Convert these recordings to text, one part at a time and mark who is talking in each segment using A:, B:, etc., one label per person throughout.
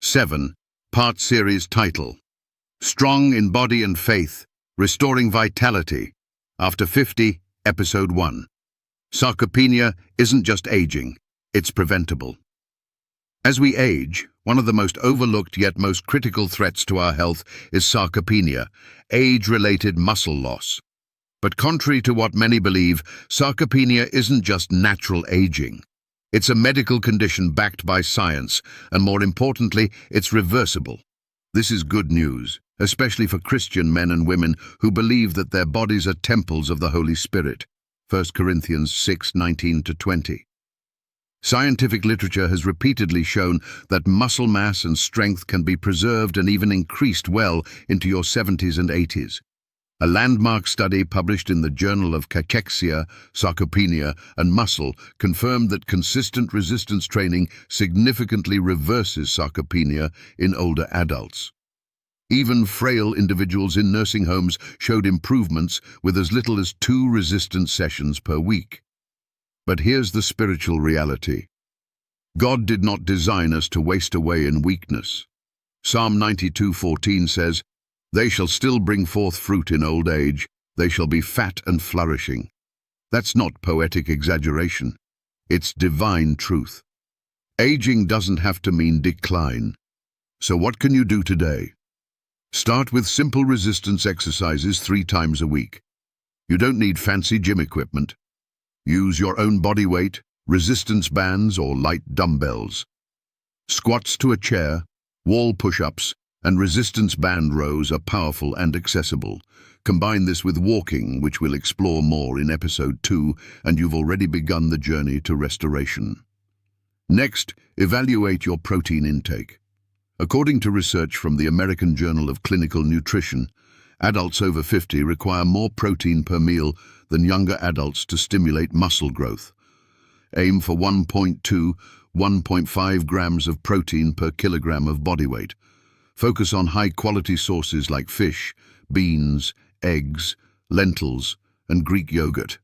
A: 7. Part Series Title: Strong in Body and Faith, Restoring Vitality. After 50, Episode 1. Sarcopenia isn't just aging, it's preventable. As we age, one of the most overlooked yet most critical threats to our health is sarcopenia, age-related muscle loss. But contrary to what many believe, sarcopenia isn't just natural aging. It's a medical condition backed by science, and more importantly, it's reversible. This is good news, especially for Christian men and women who believe that their bodies are temples of the Holy Spirit. 1 Corinthians 6:19-20. Scientific literature has repeatedly shown that muscle mass and strength can be preserved and even increased well into your 70s and 80s. A landmark study published in the Journal of Cachexia, Sarcopenia, and Muscle confirmed that consistent resistance training significantly reverses sarcopenia in older adults. Even frail individuals in nursing homes showed improvements with as little as 2 resistance sessions per week. But here's the spiritual reality. God did not design us to waste away in weakness. Psalm 92:14 says, "They shall still bring forth fruit in old age, they shall be fat and flourishing." That's not poetic exaggeration. It's divine truth. Aging doesn't have to mean decline. So what can you do today? Start with simple resistance exercises 3 times a week. You don't need fancy gym equipment. Use your own body weight, resistance bands, or light dumbbells. Squats to a chair, wall push-ups, and resistance band rows are powerful and accessible. Combine this with walking, which we'll explore more in Episode 2, and you've already begun the journey to restoration. Next, evaluate your protein intake. According to research from the American Journal of Clinical Nutrition, adults over 50 require more protein per meal than younger adults to stimulate muscle growth. Aim for 1.2–1.5 grams of protein per kilogram of body weight. Focus on high-quality sources like fish, beans, eggs, lentils, and Greek yogurt.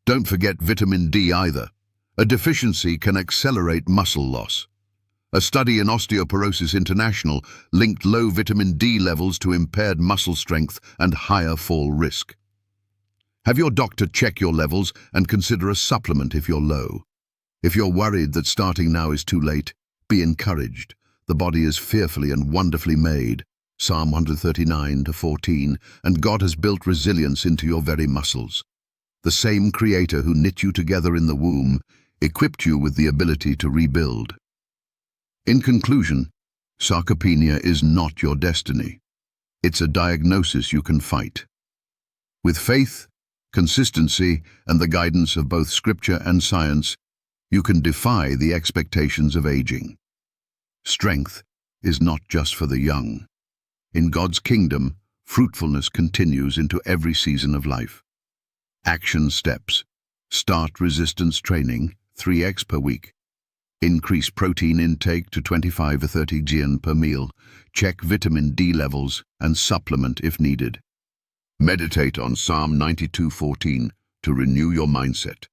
A: Don't forget vitamin D either. A deficiency can accelerate muscle loss. A study in Osteoporosis International linked low vitamin D levels to impaired muscle strength and higher fall risk. Have your doctor check your levels and consider a supplement if you're low. If you're worried that starting now is too late, be encouraged. The body is fearfully and wonderfully made, Psalm 139:14, and God has built resilience into your very muscles. The same Creator who knit you together in the womb equipped you with the ability to rebuild. In conclusion, sarcopenia is not your destiny. It's a diagnosis you can fight. With faith, consistency, and the guidance of both scripture and science, you can defy the expectations of aging. Strength is not just for the young. In God's kingdom, fruitfulness continues into every season of life. Action steps. Start resistance training 3x per week. Increase protein intake to 25 or 30 grams per meal. Check vitamin D levels and supplement if needed. Meditate on Psalm 92:14 to renew your mindset.